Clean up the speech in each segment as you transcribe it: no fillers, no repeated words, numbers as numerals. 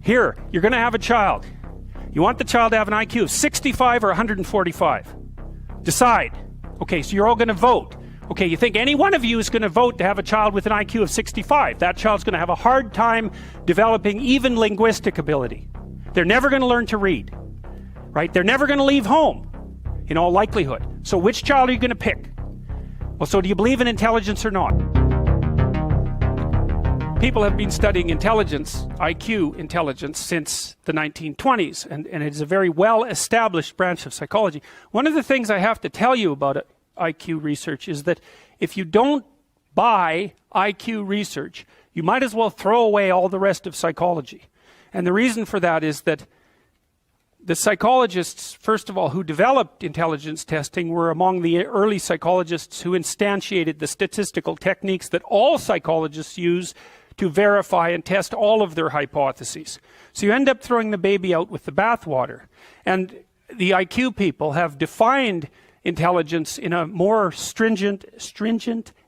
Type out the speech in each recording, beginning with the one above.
Here, you're going to have a child. You want the child to have an IQ of 65 or 145. Decide. Okay, so you're all going to vote. Okay, you think any one of you is going to vote to have a child with an IQ of 65. That child's going to have a hard time developing even linguistic ability. They're never going to learn to read, right? They're never going to leave home, in all likelihood. So which child are you going to pick? Well, so do you believe in intelligence or not? People have been studying intelligence, IQ intelligence, since the 1920s, and it is a very well-established branch of psychology. One of the things I have to tell you about IQ research is that if you don't buy IQ research, you might as well throw away all the rest of psychology. And the reason for that is that the psychologists, first of all, who developed intelligence testing were among the early psychologists who instantiated the statistical techniques that all psychologists use to verify and test all of their hypotheses. So you end up throwing the baby out with the bathwater. And the IQ people have defined intelligence in a more stringent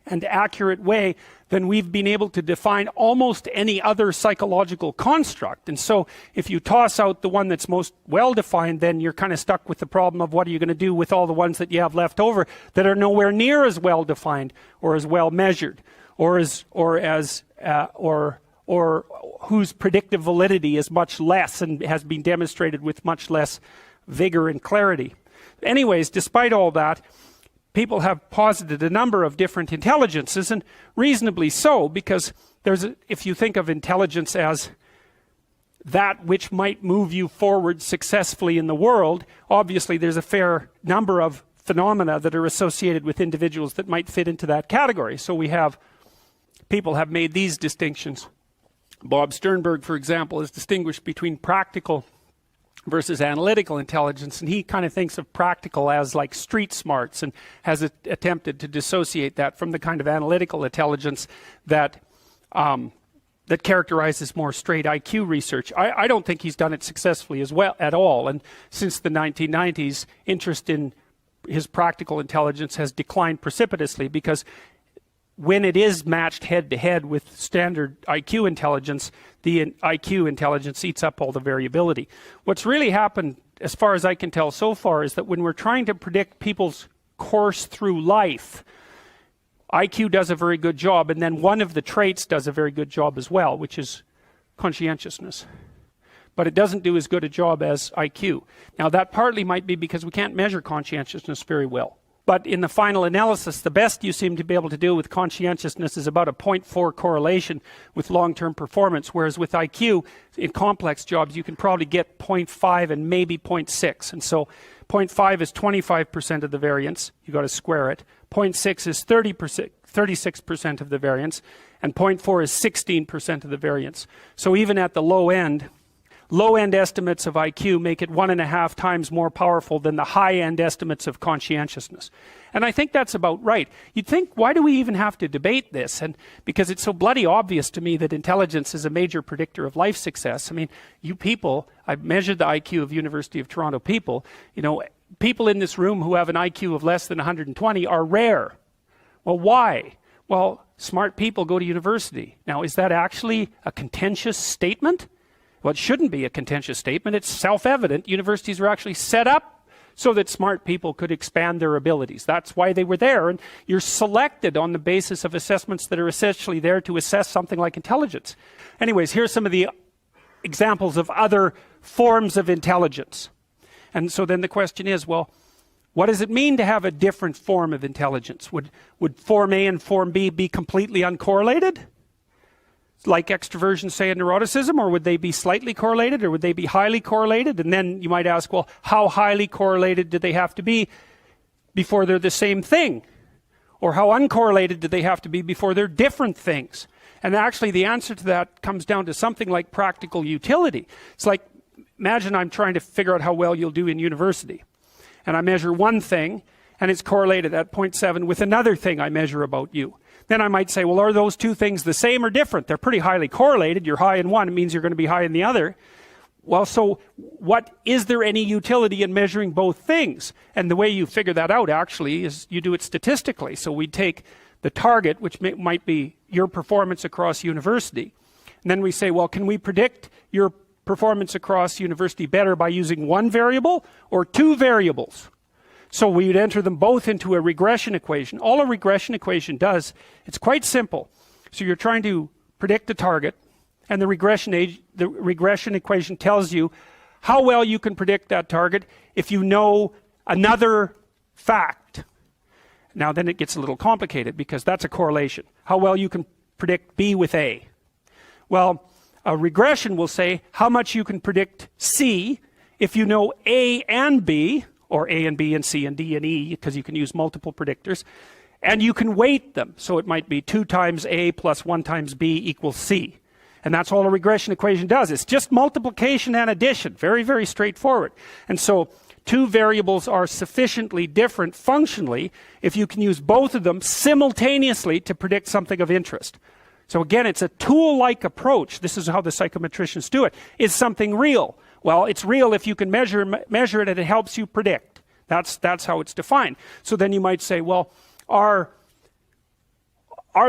and accurate way than we've been able to define almost any other psychological construct. And so if you toss out the one that's most well defined, then you're kind of stuck with the problem of what are you going to do with all the ones that you have left over that are nowhere near as well defined or as well measured or whose predictive validity is much less and has been demonstrated with much less vigor and clarity. Anyways, despite all that, people have posited a number of different intelligences, and reasonably so, because if you think of intelligence as that which might move you forward successfully in the world, obviously there's a fair number of phenomena that are associated with individuals that might fit into that category. So people have made these distinctions. Bob Sternberg, for example, has distinguished between practical versus analytical intelligence, and he kind of thinks of practical as like street smarts and has attempted to dissociate that from the kind of analytical intelligence that characterizes more straight IQ research. I don't think he's done it successfully as well at all, and since the 1990s, interest in his practical intelligence has declined precipitously, because when it is matched head-to-head with standard IQ intelligence, the IQ intelligence eats up all the variability. What's really happened, as far as I can tell so far, is that when we're trying to predict people's course through life, IQ does a very good job, and then one of the traits does a very good job as well, which is conscientiousness. But it doesn't do as good a job as IQ. Now, that partly might be because we can't measure conscientiousness very well. But in the final analysis, the best you seem to be able to do with conscientiousness is about a 0.4 correlation with long-term performance, whereas with IQ, in complex jobs, you can probably get 0.5 and maybe 0.6. And so 0.5 is 25% of the variance. You've got to square it. 0.6 is 36% of the variance. And 0.4 is 16% of the variance. So even at the low end estimates of IQ make it 1.5 times more powerful than the high-end estimates of conscientiousness. And I think that's about right. You'd think, why do we even have to debate this? And because it's so bloody obvious to me that intelligence is a major predictor of life success. I mean, you people, I've measured the IQ of University of Toronto people. You know, people in this room who have an IQ of less than 120 are rare. Well, why? Well, smart people go to university. Now, is that actually a contentious statement? Well, it shouldn't be a contentious statement. It's self-evident. Universities were actually set up so that smart people could expand their abilities. That's why they were there. And you're selected on the basis of assessments that are essentially there to assess something like intelligence. Anyways, here's some of the examples of other forms of intelligence. And so then the question is, well, what does it mean to have a different form of intelligence? Would Form A and Form B be completely uncorrelated? Like extroversion, say, and neuroticism, or would they be slightly correlated, or would they be highly correlated? And then you might ask, well, how highly correlated do they have to be before they're the same thing? Or how uncorrelated do they have to be before they're different things? And actually the answer to that comes down to something like practical utility. It's like, imagine I'm trying to figure out how well you'll do in university. And I measure one thing, and it's correlated at 0.7 with another thing I measure about you. Then I might say, well, are those two things the same or different? They're pretty highly correlated. You're high in one, it means you're going to be high in the other. Well, so is there any utility in measuring both things? And the way you figure that out, actually, is you do it statistically. So we take the target, which might be your performance across university, and then we say, well, can we predict your performance across university better by using one variable or two variables? So we would enter them both into a regression equation. All a regression equation does, it's quite simple. So you're trying to predict the target, and the regression equation tells you how well you can predict that target if you know another fact. Now then it gets a little complicated because that's a correlation. How well you can predict B with A. Well, a regression will say how much you can predict C if you know A and B, or A and B and C and D and E, because you can use multiple predictors, and you can weight them. So it might be 2 times A plus 1 times B equals C. And that's all a regression equation does. It's just multiplication and addition. Very, very straightforward. And so two variables are sufficiently different functionally if you can use both of them simultaneously to predict something of interest. So again, it's a tool-like approach. This is how the psychometricians do it. Is something real? Well, it's real if you can measure it and it helps you predict. That's how it's defined. So then you might say, well, are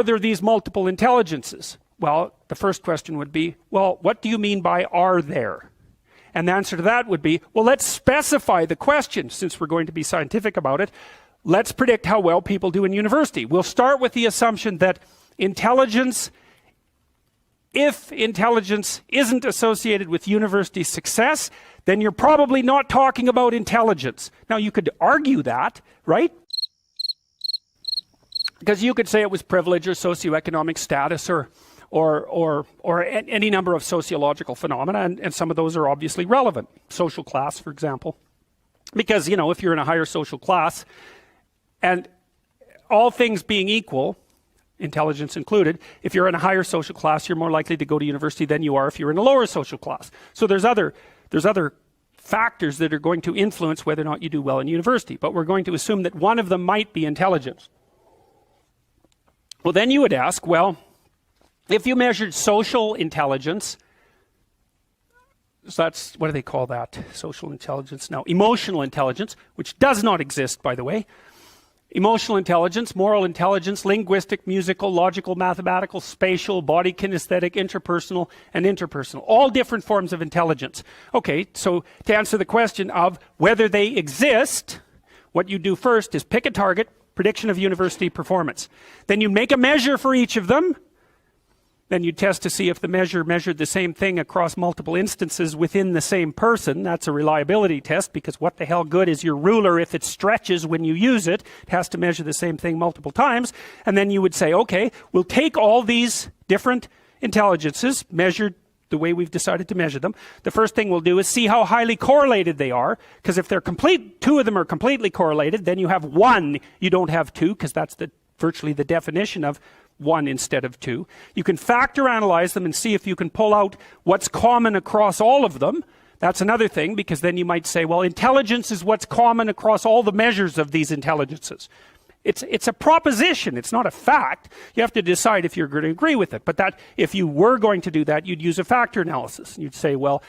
there these multiple intelligences? Well, the first question would be, well, what do you mean by are there? And the answer to that would be, well, let's specify the question. Since we're going to be scientific about it, let's predict how well people do in university. We'll start with the assumption that intelligence, if intelligence isn't associated with university success, then you're probably not talking about intelligence. Now you could argue that, right? Because you could say it was privilege or socioeconomic status or any number of sociological phenomena, and some of those are obviously relevant. Social class, for example. Because, you know, if you're in a higher social class, and all things being equal, intelligence included, if you're in a higher social class, you're more likely to go to university than you are if you're in a lower social class. So there's other factors that are going to influence whether or not you do well in university, but we're going to assume that one of them might be intelligence. Well, then you would ask, well, if you measured social intelligence, so that's, what do they call that? Social intelligence? No, emotional intelligence, which does not exist, by the way. Emotional intelligence, moral intelligence, linguistic, musical, logical, mathematical, spatial, body kinesthetic, interpersonal, and interpersonal. All different forms of intelligence. Okay, so to answer the question of whether they exist, what you do first is pick a target, prediction of university performance. Then you make a measure for each of them. Then you test to see if the measure measured the same thing across multiple instances within the same person. That's a reliability test, because what the hell good is your ruler if it stretches when you use it? It has to measure the same thing multiple times. And then you would say, okay, we'll take all these different intelligences measured the way we've decided to measure them. The first thing we'll do is see how highly correlated they are, because if they're two of them are completely correlated, then you have one, you don't have two, because that's virtually the definition of one instead of two. You can factor analyze them and see if you can pull out what's common across all of them. That's another thing, because then you might say, well, intelligence is what's common across all the measures of these intelligences. It's a proposition, it's not a fact. You have to decide if you're going to agree with it. But that, if you were going to do that, you'd use a factor analysis. You'd say, well,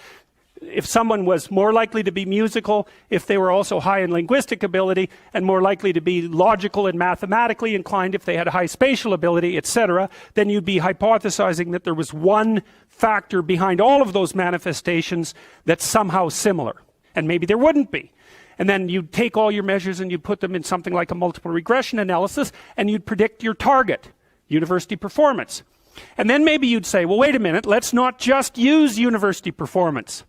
if someone was more likely to be musical, if they were also high in linguistic ability, and more likely to be logical and mathematically inclined if they had high spatial ability, etc., then you'd be hypothesizing that there was one factor behind all of those manifestations that's somehow similar. And maybe there wouldn't be. And then you'd take all your measures and you'd put them in something like a multiple regression analysis, and you'd predict your target, university performance. And then maybe you'd say, well, wait a minute, let's not just use university performance.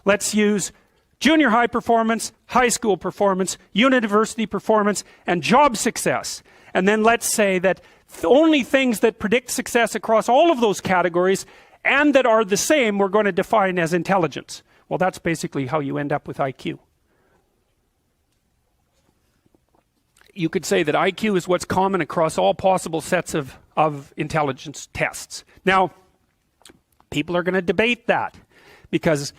Let's use junior high performance, high school performance, university performance, and job success. And then let's say that only things that predict success across all of those categories and that are the same we're going to define as intelligence. Well, that's basically how you end up with IQ. You could say that IQ is what's common across all possible sets of intelligence tests. Now, people are going to debate that, because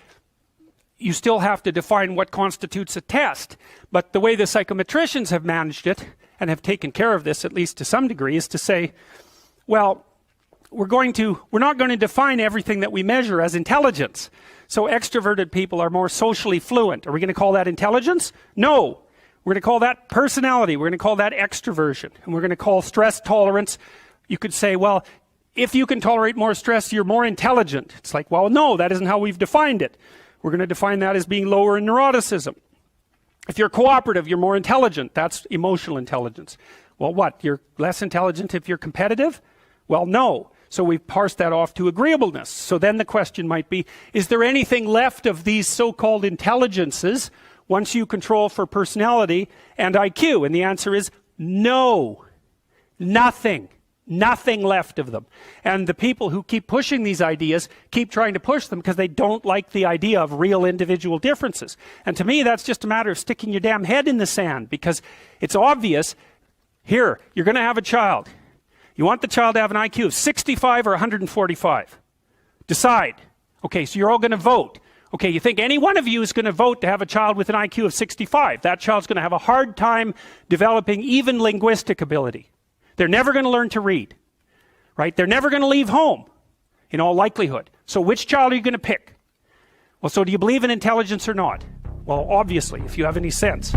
you still have to define what constitutes a test. But the way the psychometricians have managed it, and have taken care of this at least to some degree, is to say, well, we're not going to define everything that we measure as intelligence. So extroverted people are more socially fluent. Are we going to call that intelligence? No. We're going to call that personality. We're going to call that extroversion. And we're going to call stress tolerance. You could say, well, if you can tolerate more stress, you're more intelligent. It's like, well, no, that isn't how we've defined it. We're going to define that as being lower in neuroticism. If you're cooperative, you're more intelligent. That's emotional intelligence. Well, what? You're less intelligent if you're competitive? Well, no. So we've parsed that off to agreeableness. So then the question might be, is there anything left of these so-called intelligences once you control for personality and IQ? And the answer is no. Nothing. Nothing left of them. And the people who keep pushing these ideas keep trying to push them because they don't like the idea of real individual differences. And to me, that's just a matter of sticking your damn head in the sand, because it's obvious. Here, you're going to have a child. You want the child to have an IQ of 65 or 145. Decide. Okay, so you're all going to vote. Okay, you think any one of you is going to vote to have a child with an IQ of 65. That child's going to have a hard time developing even linguistic ability. They're never going to learn to read, right? They're never going to leave home, in all likelihood. So which child are you going to pick? Well, so do you believe in intelligence or not? Well, obviously, if you have any sense.